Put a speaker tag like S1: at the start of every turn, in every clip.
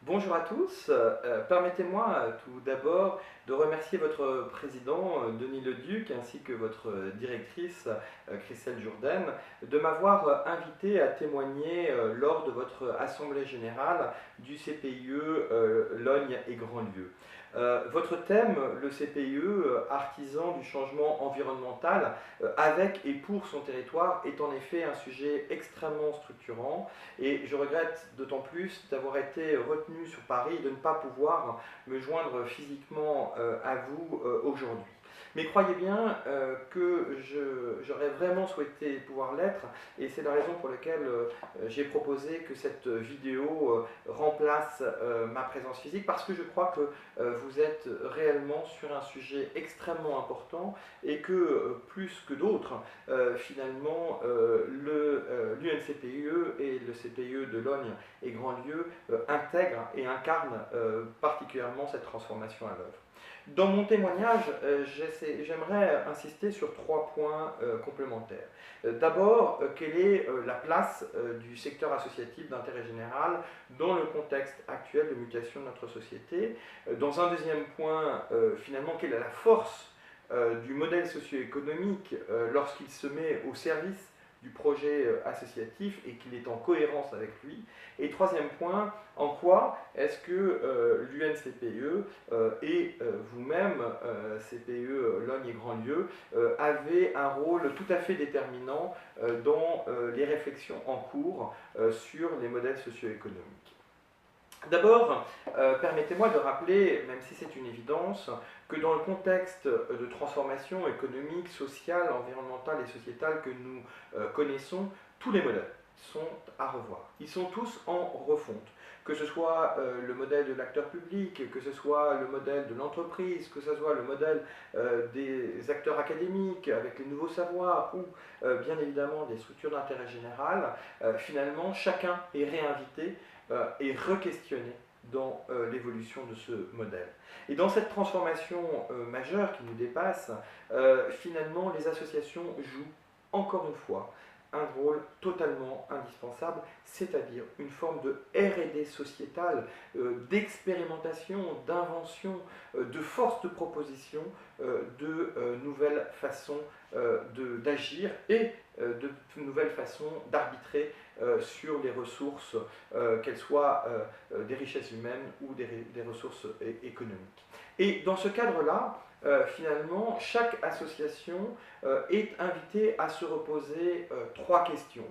S1: Bonjour à tous. Permettez-moi tout d'abord de remercier votre président Denis Leduc ainsi que votre directrice Christelle Jourdain de m'avoir invité à témoigner lors de votre assemblée générale du CPIE Logne et Grandlieu. Votre thème, le CPIE, artisan du changement environnemental avec et pour son territoire, est en effet un sujet extrêmement structurant et je regrette d'autant plus d'avoir été retenu sur Paris et de ne pas pouvoir me joindre physiquement à vous aujourd'hui. Mais croyez bien que j'aurais vraiment souhaité pouvoir l'être et c'est la raison pour laquelle j'ai proposé que cette vidéo remplace ma présence physique parce que je crois que vous êtes réellement sur un sujet extrêmement important et que plus que d'autres, finalement, l'UNCPIE et le CPIE de Logne et Grandlieu intègrent et incarnent particulièrement cette transformation à l'œuvre. Dans mon témoignage, j'aimerais insister sur trois points complémentaires. D'abord, quelle est la place du secteur associatif d'intérêt général dans le contexte actuel de mutation de notre société. Dans un deuxième point, finalement, quelle est la force du modèle socio-économique lorsqu'il se met au service du projet associatif et qu'il est en cohérence avec lui. Et troisième point, en quoi est-ce que l'UNCPIE et vous-même, CPIE Logne et Grandlieu, avez un rôle tout à fait déterminant dans les réflexions en cours sur les modèles socio-économiques. D'abord, permettez-moi de rappeler, même si c'est une évidence, que dans le contexte de transformation économique, sociale, environnementale et sociétale que nous connaissons, tous les modèles sont à revoir. Ils sont tous en refonte. Que ce soit le modèle de l'acteur public, que ce soit le modèle de l'entreprise, que ce soit le modèle des acteurs académiques avec les nouveaux savoirs ou bien évidemment des structures d'intérêt général, finalement chacun est réinvité et re-questionné dans l'évolution de ce modèle. Et dans cette transformation majeure qui nous dépasse, finalement les associations jouent encore une fois un rôle totalement indispensable, c'est-à-dire une forme de R&D sociétale, d'expérimentation, d'invention, de force de proposition, de nouvelles façons d'agir et de nouvelles façons d'arbitrer sur les ressources, qu'elles soient des richesses humaines ou des ressources économiques. Et dans ce cadre-là, finalement, chaque association est invitée à se reposer trois questions.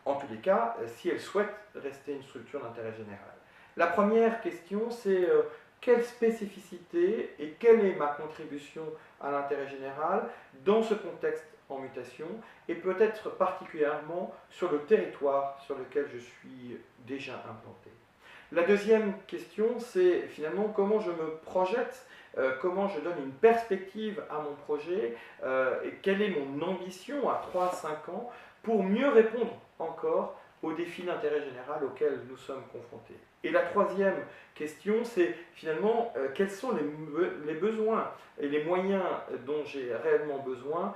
S1: En tous les cas, si elle souhaite rester une structure d'intérêt général. La première question, c'est quelle spécificité et quelle est ma contribution à l'intérêt général dans ce contexte en mutation et peut-être particulièrement sur le territoire sur lequel je suis déjà implanté. La deuxième question, c'est finalement comment je me projette, comment je donne une perspective à mon projet et quelle est mon ambition à 3-5 ans pour mieux répondre encore aux défis d'intérêt général auxquels nous sommes confrontés. Et la troisième question, c'est finalement quels sont les besoins et les moyens dont j'ai réellement besoin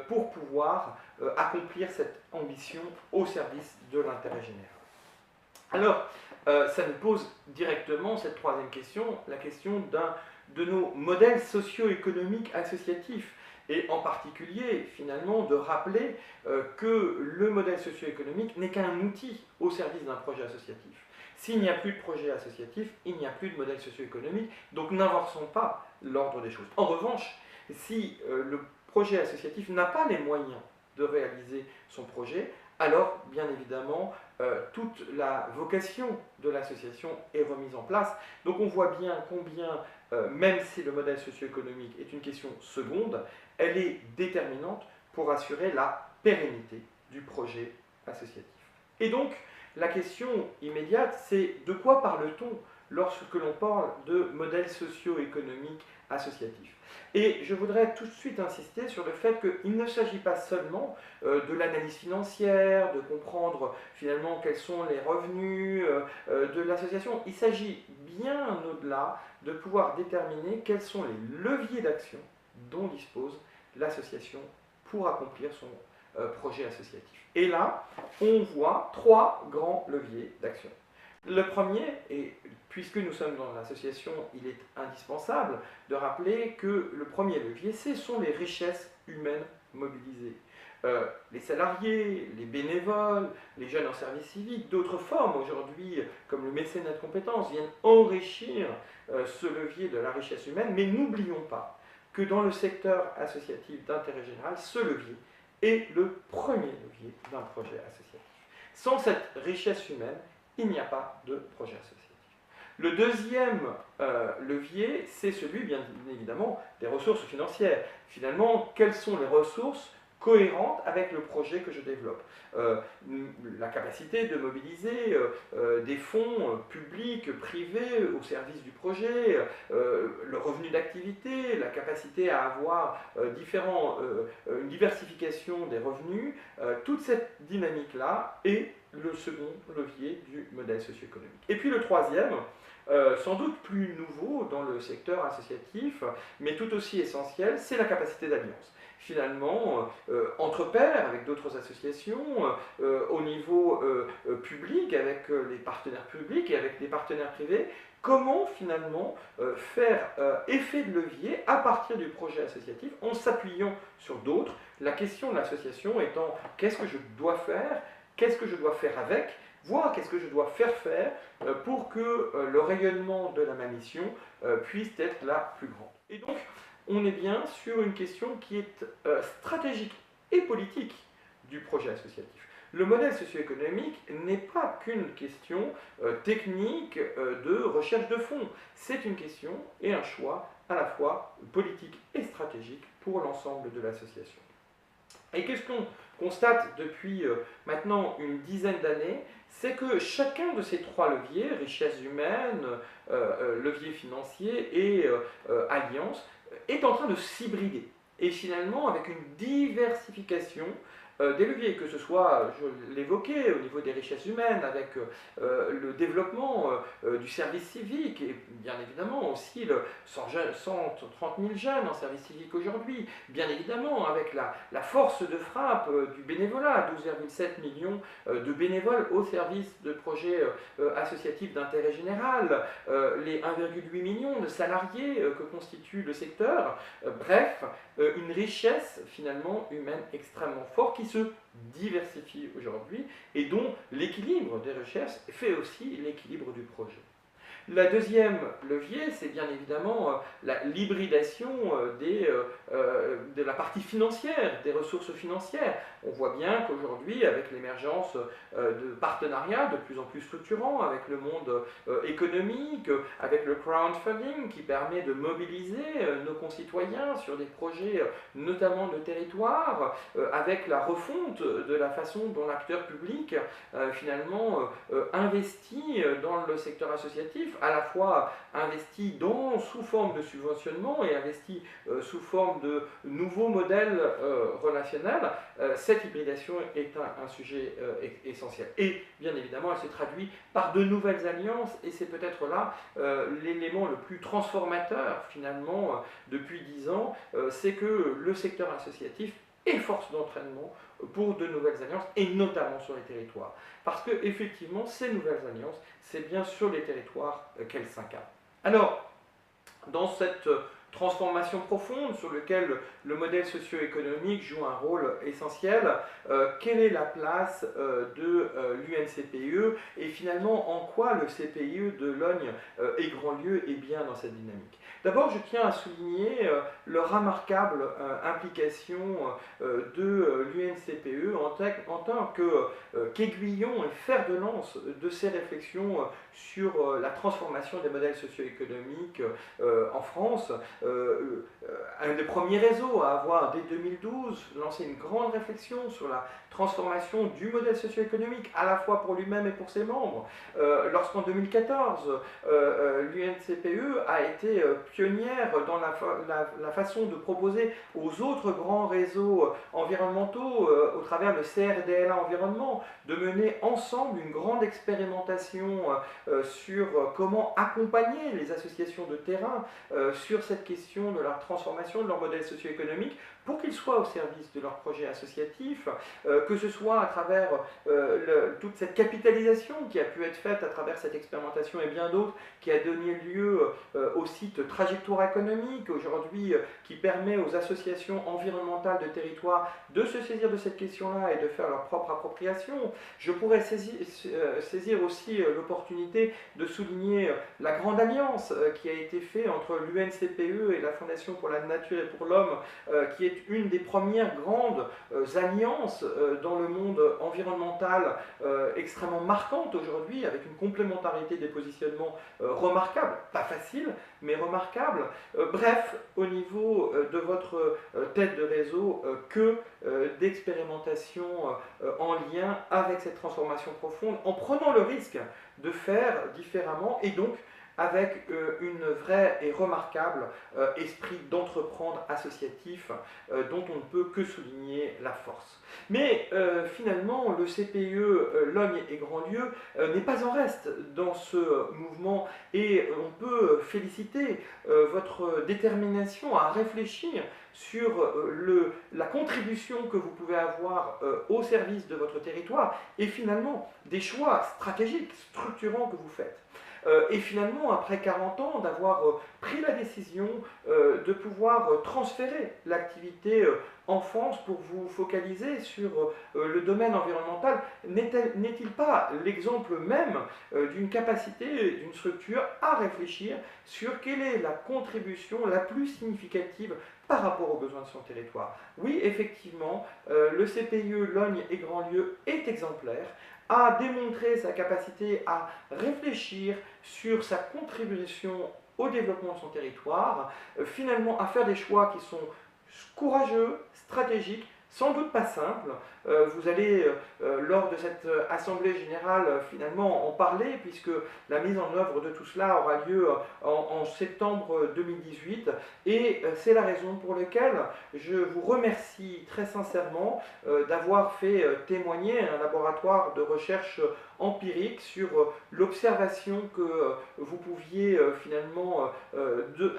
S1: pour pouvoir accomplir cette ambition au service de l'intérêt général. Alors, ça nous pose directement cette troisième question, la question de nos modèles socio-économiques associatifs, et en particulier, finalement, de rappeler que le modèle socio-économique n'est qu'un outil au service d'un projet associatif. S'il n'y a plus de projet associatif, il n'y a plus de modèle socio-économique, donc n'inversons pas l'ordre des choses. En revanche, si le projet associatif n'a pas les moyens de réaliser son projet, alors, bien évidemment, toute la vocation de l'association est remise en place. Donc on voit bien combien, même si le modèle socio-économique est une question seconde, elle est déterminante pour assurer la pérennité du projet associatif. Et donc, la question immédiate, c'est de quoi parle-t-on lorsque l'on parle de modèle socio-économique associatif? Et je voudrais tout de suite insister sur le fait qu'il ne s'agit pas seulement de l'analyse financière, de comprendre finalement quels sont les revenus de l'association. Il s'agit bien au-delà de pouvoir déterminer quels sont les leviers d'action dont dispose l'association pour accomplir son projet associatif. Et là, on voit trois grands leviers d'action. Le premier, et puisque nous sommes dans l'association, il est indispensable de rappeler que le premier levier, ce sont les richesses humaines mobilisées. Les salariés, les bénévoles, les jeunes en service civique, d'autres formes aujourd'hui, comme le mécénat de compétences, viennent enrichir ce levier de la richesse humaine, mais n'oublions pas que dans le secteur associatif d'intérêt général, ce levier est le premier levier d'un projet associatif. Sans cette richesse humaine, il n'y a pas de projet associatif. Le deuxième levier, c'est celui, bien évidemment, des ressources financières. Finalement, quelles sont les ressources cohérentes avec le projet que je développe? La capacité de mobiliser des fonds publics, privés au service du projet, le revenu d'activité, la capacité à avoir une diversification des revenus, toute cette dynamique-là est le second levier du modèle socio-économique. Et puis le troisième, sans doute plus nouveau dans le secteur associatif, mais tout aussi essentiel, c'est la capacité d'alliance. Finalement, entre pairs, avec d'autres associations, au niveau public, avec les partenaires publics et avec les partenaires privés, comment finalement faire effet de levier à partir du projet associatif en s'appuyant sur d'autres. La question de l'association étant qu'est-ce que je dois faire, qu'est-ce que je dois faire avec, voire qu'est-ce que je dois faire pour que le rayonnement de la ma mission puisse être la plus grande. Et donc, on est bien sur une question qui est stratégique et politique du projet associatif. Le modèle socio-économique n'est pas qu'une question technique de recherche de fonds. C'est une question et un choix à la fois politique et stratégique pour l'ensemble de l'association. Et qu'est-ce qu'on constate depuis maintenant une dizaine d'années? C'est que chacun de ces trois leviers, richesse humaine, levier financier et alliance, est en train de s'hybrider. Et finalement, avec une diversification des leviers, que ce soit, je l'évoquais, au niveau des richesses humaines, avec le développement du service civique, et bien évidemment aussi 130 000 jeunes en service civique aujourd'hui, bien évidemment avec la force de frappe du bénévolat, 12,7 millions de bénévoles au service de projets associatifs d'intérêt général, les 1,8 millions de salariés que constitue le secteur, bref, une richesse finalement humaine extrêmement forte qui se diversifie aujourd'hui et dont l'équilibre des recherches fait aussi l'équilibre du projet. Le deuxième levier, c'est bien évidemment l'hybridation de la partie financière, des ressources financières. On voit bien qu'aujourd'hui, avec l'émergence de partenariats de plus en plus structurants avec le monde économique, avec le crowdfunding qui permet de mobiliser nos concitoyens sur des projets notamment de territoire, avec la refonte de la façon dont l'acteur public finalement investit dans le secteur associatif, à la fois investi sous forme de subventionnement et investi sous forme de nouveaux modèles relationnels, cette hybridation est un sujet essentiel. Et bien évidemment, elle se traduit par de nouvelles alliances, et c'est peut-être là l'élément le plus transformateur finalement depuis 10 ans, c'est que le secteur associatif est force d'entraînement pour de nouvelles alliances, et notamment sur les territoires. Parce que effectivement, ces nouvelles alliances, c'est bien sur les territoires qu'elles s'incarnent. Alors, dans cette transformation profonde sur laquelle le modèle socio-économique joue un rôle essentiel, quelle est la place de l'UNCPE et finalement en quoi le CPIE de Logne et Grandlieu est bien dans cette dynamique? D'abord, je tiens à souligner la remarquable implication de l'UNCPE en tant qu'aiguillon et fer de lance de ces réflexions sur la transformation des modèles socio-économiques en France. Un des premiers réseaux à avoir, dès 2012, lancé une grande réflexion sur la transformation du modèle socio-économique, à la fois pour lui-même et pour ses membres. Lorsqu'en 2014, l'UNCPE a été pionnière dans la façon de proposer aux autres grands réseaux environnementaux, au travers le CRDLA Environnement, de mener ensemble une grande expérimentation sur comment accompagner les associations de terrain sur cette question de la transformation de leur modèle socio-économique pour qu'ils soient au service de leur projet associatif, que ce soit à travers toute cette capitalisation qui a pu être faite à travers cette expérimentation et bien d'autres, qui a donné lieu au site Trajectoire économique, aujourd'hui, qui permet aux associations environnementales de territoire de se saisir de cette question-là et de faire leur propre appropriation. Je pourrais saisir aussi l'opportunité de souligner la grande alliance qui a été faite entre l'UNCPE et la Fondation pour la Nature et pour l'Homme, qui est une des premières grandes alliances dans le monde environnemental extrêmement marquante aujourd'hui, avec une complémentarité des positionnements remarquable, pas facile, mais remarquable. Bref, au niveau de votre tête de réseau, que d'expérimentation en lien avec cette transformation profonde, en prenant le risque de faire différemment et donc avec une vraie et remarquable esprit d'entreprendre associatif dont on ne peut que souligner la force. Mais finalement, le CPE Logne et Grandlieu n'est pas en reste dans ce mouvement et on peut féliciter votre détermination à réfléchir sur la contribution que vous pouvez avoir au service de votre territoire et finalement des choix stratégiques, structurants que vous faites. Et finalement, après 40 ans, d'avoir pris la décision de pouvoir transférer l'activité enfance pour vous focaliser sur le domaine environnemental, n'est-il pas l'exemple même d'une capacité d'une structure à réfléchir sur quelle est la contribution la plus significative par rapport aux besoins de son territoire? Oui, effectivement, le CPIE Logne et Grandlieu est exemplaire, a démontré sa capacité à réfléchir sur sa contribution au développement de son territoire, finalement à faire des choix qui sont courageux, stratégiques, sans doute pas simples. Vous allez, lors de cette assemblée générale, finalement en parler, puisque la mise en œuvre de tout cela aura lieu en septembre 2018. Et c'est la raison pour laquelle je vous remercie très sincèrement d'avoir fait témoigner un laboratoire de recherche empirique sur l'observation que vous pouviez finalement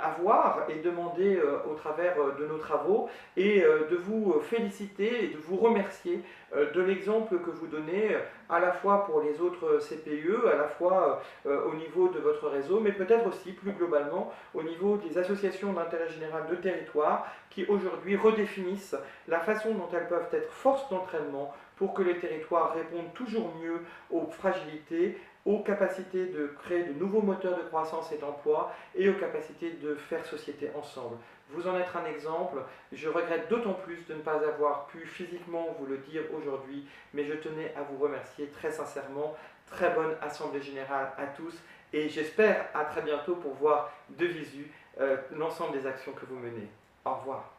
S1: avoir et demander au travers de nos travaux, et de vous féliciter et de vous remercier de l'exemple que vous donnez à la fois pour les autres CPE, à la fois au niveau de votre réseau, mais peut-être aussi plus globalement au niveau des associations d'intérêt général de territoire qui aujourd'hui redéfinissent la façon dont elles peuvent être force d'entraînement pour que les territoires répondent toujours mieux aux fragilités, aux capacités de créer de nouveaux moteurs de croissance et d'emploi et aux capacités de faire société ensemble. Vous en êtes un exemple. Je regrette d'autant plus de ne pas avoir pu physiquement vous le dire aujourd'hui, mais je tenais à vous remercier très sincèrement. Très bonne Assemblée Générale à tous et j'espère à très bientôt pour voir de visu l'ensemble des actions que vous menez. Au revoir.